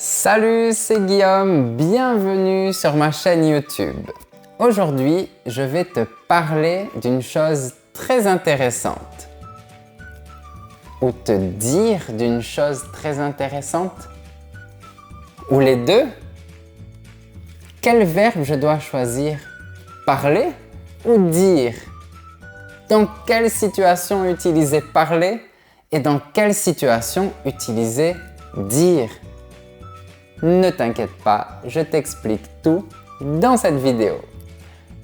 Salut, c'est Guillaume, bienvenue sur ma chaîne YouTube. Aujourd'hui, je vais te parler d'une chose très intéressante. Ou te dire d'une chose très intéressante. Ou les deux. Quel verbe je dois choisir? Parler ou dire? Dans quelle situation utiliser parler et dans quelle situation utiliser dire? Ne t'inquiète pas, je t'explique tout dans cette vidéo.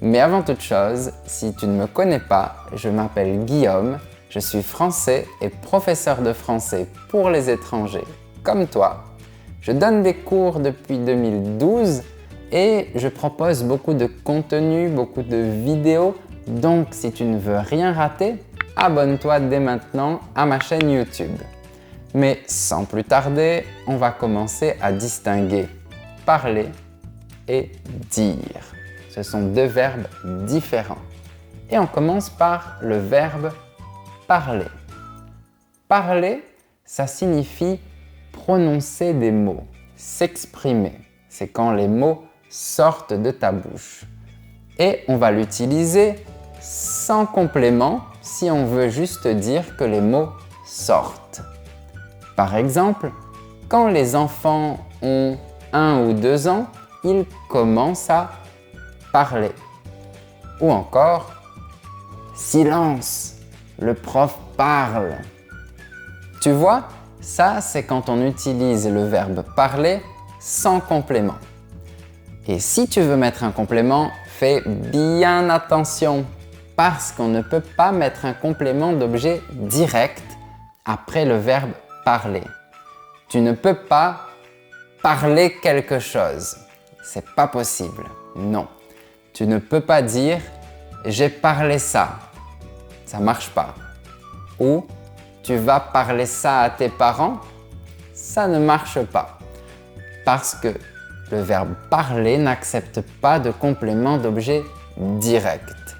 Mais avant toute chose, si tu ne me connais pas, je m'appelle Guillaume, je suis français et professeur de français pour les étrangers comme toi. Je donne des cours depuis 2012 et je propose beaucoup de contenu, beaucoup de vidéos. Donc si tu ne veux rien rater, abonne-toi dès maintenant à ma chaîne YouTube. Mais sans plus tarder, on va commencer à distinguer parler et dire. Ce sont deux verbes différents. Et on commence par le verbe parler. Parler, ça signifie prononcer des mots, s'exprimer. C'est quand les mots sortent de ta bouche. Et on va l'utiliser sans complément si on veut juste dire que les mots sortent. Par exemple, quand les enfants ont 1 ou 2 ans, ils commencent à parler. Ou encore, silence, le prof parle. Tu vois, ça c'est quand on utilise le verbe parler sans complément. Et si tu veux mettre un complément, fais bien attention parce qu'on ne peut pas mettre un complément d'objet direct après le verbe parler. Tu ne peux pas parler quelque chose. C'est pas possible. Non. Tu ne peux pas dire j'ai parlé ça. Ça marche pas. Ou tu vas parler ça à tes parents. Ça ne marche pas. Parce que le verbe parler n'accepte pas de complément d'objet direct.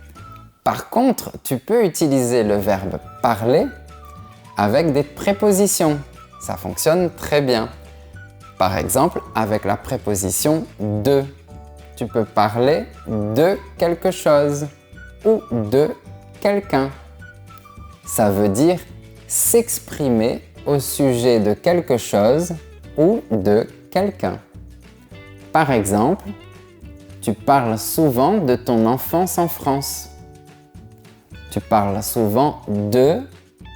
Par contre, tu peux utiliser le verbe parler avec des prépositions. Ça fonctionne très bien. Par exemple, avec la préposition de. Tu peux parler de quelque chose ou de quelqu'un. Ça veut dire s'exprimer au sujet de quelque chose ou de quelqu'un. Par exemple, tu parles souvent de ton enfance en France. Tu parles souvent de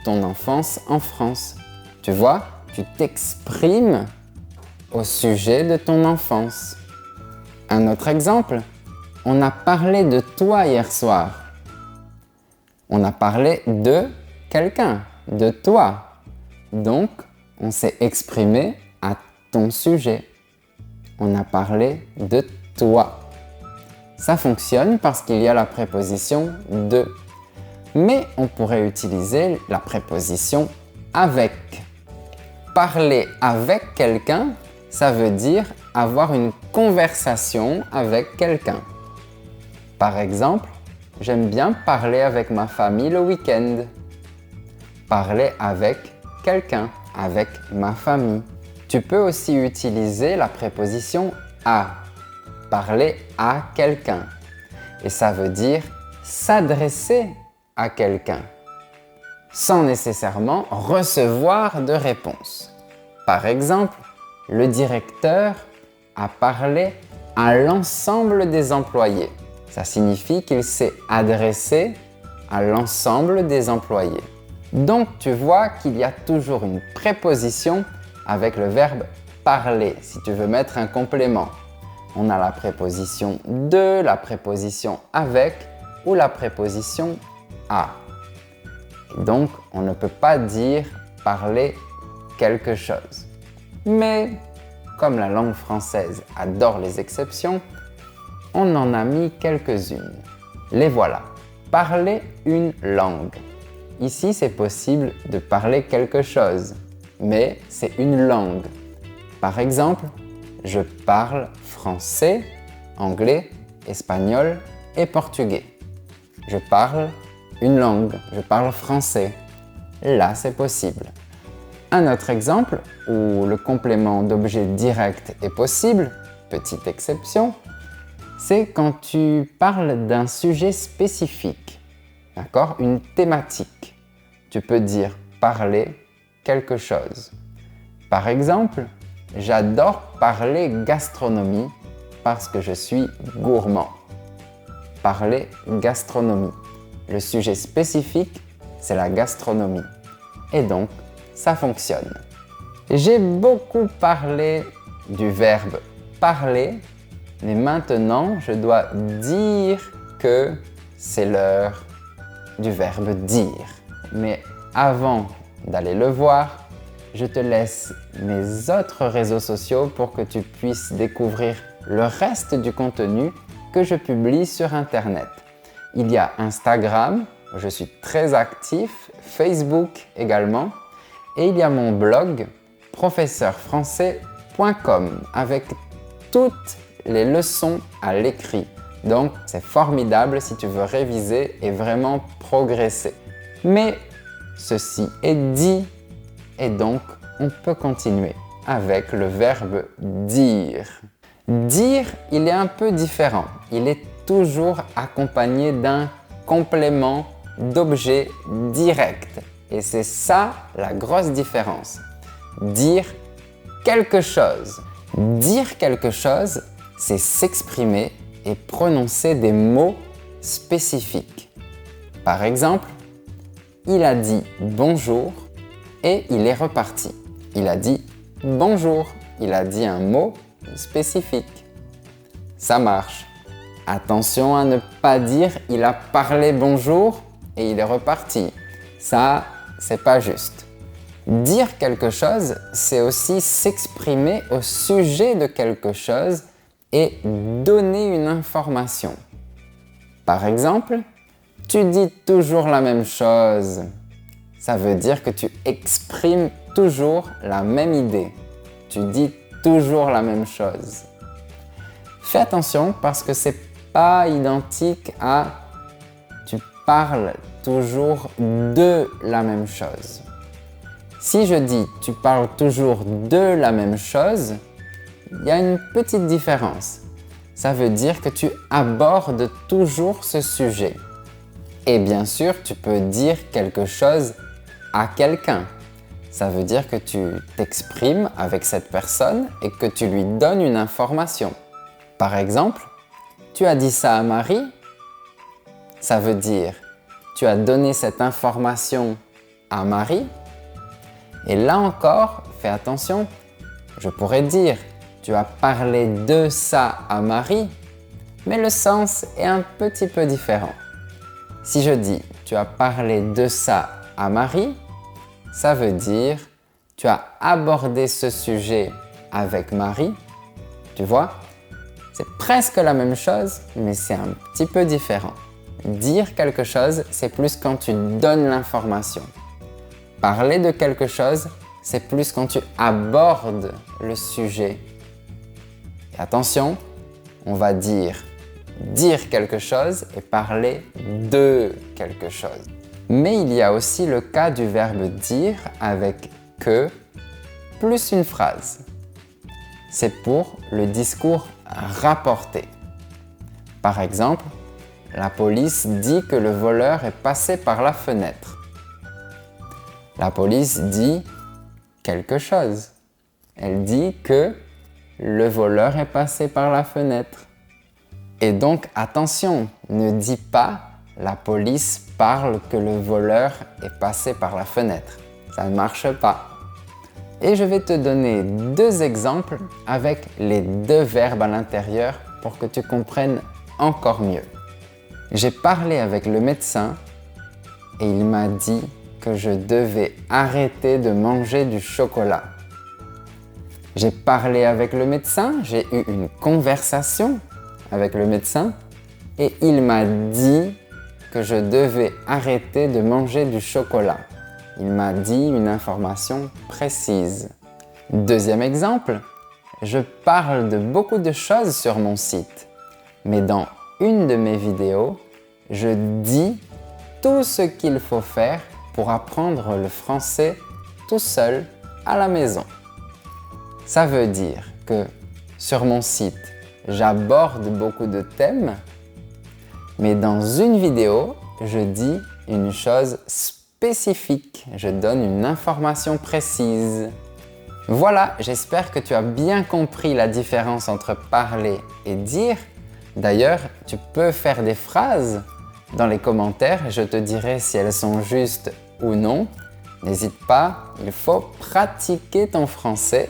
ton enfance en France. Tu vois, tu t'exprimes au sujet de ton enfance. Un autre exemple, on a parlé de toi hier soir. On a parlé de quelqu'un, de toi. Donc, on s'est exprimé à ton sujet. On a parlé de toi. Ça fonctionne parce qu'il y a la préposition de. Mais on pourrait utiliser la préposition avec. Parler avec quelqu'un, ça veut dire avoir une conversation avec quelqu'un. Par exemple, j'aime bien parler avec ma famille le week-end. Parler avec quelqu'un, avec ma famille. Tu peux aussi utiliser la préposition à. Parler à quelqu'un. Et ça veut dire s'adresser à quelqu'un, sans nécessairement recevoir de réponse. Par exemple, le directeur a parlé à l'ensemble des employés. Ça signifie qu'il s'est adressé à l'ensemble des employés. Donc, tu vois qu'il y a toujours une préposition avec le verbe parler, si tu veux mettre un complément. On a la préposition de, la préposition avec ou la préposition à. Donc, on ne peut pas dire parler quelque chose. Mais, comme la langue française adore les exceptions, on en a mis quelques-unes. Les voilà. Parler une langue. Ici, c'est possible de parler quelque chose, mais c'est une langue. Par exemple, je parle français, anglais, espagnol et portugais. Je parle une langue, je parle français. Là, c'est possible. Un autre exemple où le complément d'objet direct est possible, petite exception, c'est quand tu parles d'un sujet spécifique, d'accord? Une thématique. Tu peux dire parler quelque chose. Par exemple, j'adore parler gastronomie parce que je suis gourmand. Parler gastronomie. Le sujet spécifique, c'est la gastronomie. Et donc, ça fonctionne. J'ai beaucoup parlé du verbe parler, mais maintenant, je dois dire que c'est l'heure du verbe dire. Mais avant d'aller le voir, je te laisse mes autres réseaux sociaux pour que tu puisses découvrir le reste du contenu que je publie sur Internet. Il y a Instagram, je suis très actif, Facebook également, et il y a mon blog professeurfrançais.com avec toutes les leçons à l'écrit. Donc c'est formidable si tu veux réviser et vraiment progresser. Mais ceci est dit et donc on peut continuer avec le verbe dire. Dire, il est un peu différent. Il est toujours accompagné d'un complément d'objet direct. Et c'est ça la grosse différence. Dire quelque chose. Dire quelque chose, c'est s'exprimer et prononcer des mots spécifiques. Par exemple, il a dit bonjour et il est reparti. Il a dit bonjour. Il a dit un mot spécifique. Ça marche. Attention à ne pas dire il a parlé bonjour et il est reparti. Ça, c'est pas juste. Dire quelque chose, c'est aussi s'exprimer au sujet de quelque chose et donner une information. Par exemple, tu dis toujours la même chose. Ça veut dire que tu exprimes toujours la même idée. Tu dis toujours la même chose. Fais attention parce que c'est pas identique à tu parles toujours de la même chose. Si je dis tu parles toujours de la même chose, il y a une petite différence. Ça veut dire que tu abordes toujours ce sujet. Et bien sûr, tu peux dire quelque chose à quelqu'un. Ça veut dire que tu t'exprimes avec cette personne et que tu lui donnes une information. Par exemple, tu as dit ça à Marie. Ça veut dire tu as donné cette information à Marie. Et là encore, fais attention, je pourrais dire tu as parlé de ça à Marie, mais le sens est un petit peu différent. Si je dis tu as parlé de ça à Marie, ça veut dire tu as abordé ce sujet avec Marie. Tu vois, c'est presque la même chose, mais c'est un petit peu différent. Dire quelque chose, c'est plus quand tu donnes l'information. Parler de quelque chose, c'est plus quand tu abordes le sujet. Et attention, on va dire quelque chose et parler de quelque chose. Mais il y a aussi le cas du verbe dire avec que plus une phrase. C'est pour le discours rapporté. Par exemple, la police dit que le voleur est passé par la fenêtre. La police dit quelque chose. Elle dit que le voleur est passé par la fenêtre. Et donc, attention, ne dis pas la police parle que le voleur est passé par la fenêtre. Ça ne marche pas. Et je vais te donner 2 exemples avec les 2 verbes à l'intérieur pour que tu comprennes encore mieux. J'ai parlé avec le médecin et il m'a dit que je devais arrêter de manger du chocolat. J'ai parlé avec le médecin, j'ai eu une conversation avec le médecin et il m'a dit que je devais arrêter de manger du chocolat. Il m'a dit une information précise. 2e exemple, je parle de beaucoup de choses sur mon site, mais dans une de mes vidéos, je dis tout ce qu'il faut faire pour apprendre le français tout seul à la maison. Ça veut dire que sur mon site, j'aborde beaucoup de thèmes, mais dans une vidéo, je dis une chose spécifique, je donne une information précise. Voilà, j'espère que tu as bien compris la différence entre parler et dire. D'ailleurs, tu peux faire des phrases dans les commentaires, je te dirai si elles sont justes ou non. N'hésite pas, il faut pratiquer ton français.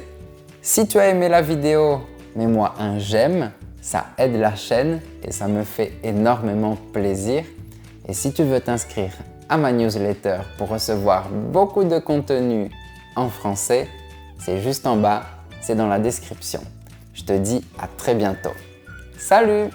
Si tu as aimé la vidéo, mets-moi un j'aime, ça aide la chaîne et ça me fait énormément plaisir. Et si tu veux t'inscrire à ma newsletter pour recevoir beaucoup de contenu en français, c'est juste en bas, c'est dans la description. Je te dis à très bientôt. Salut!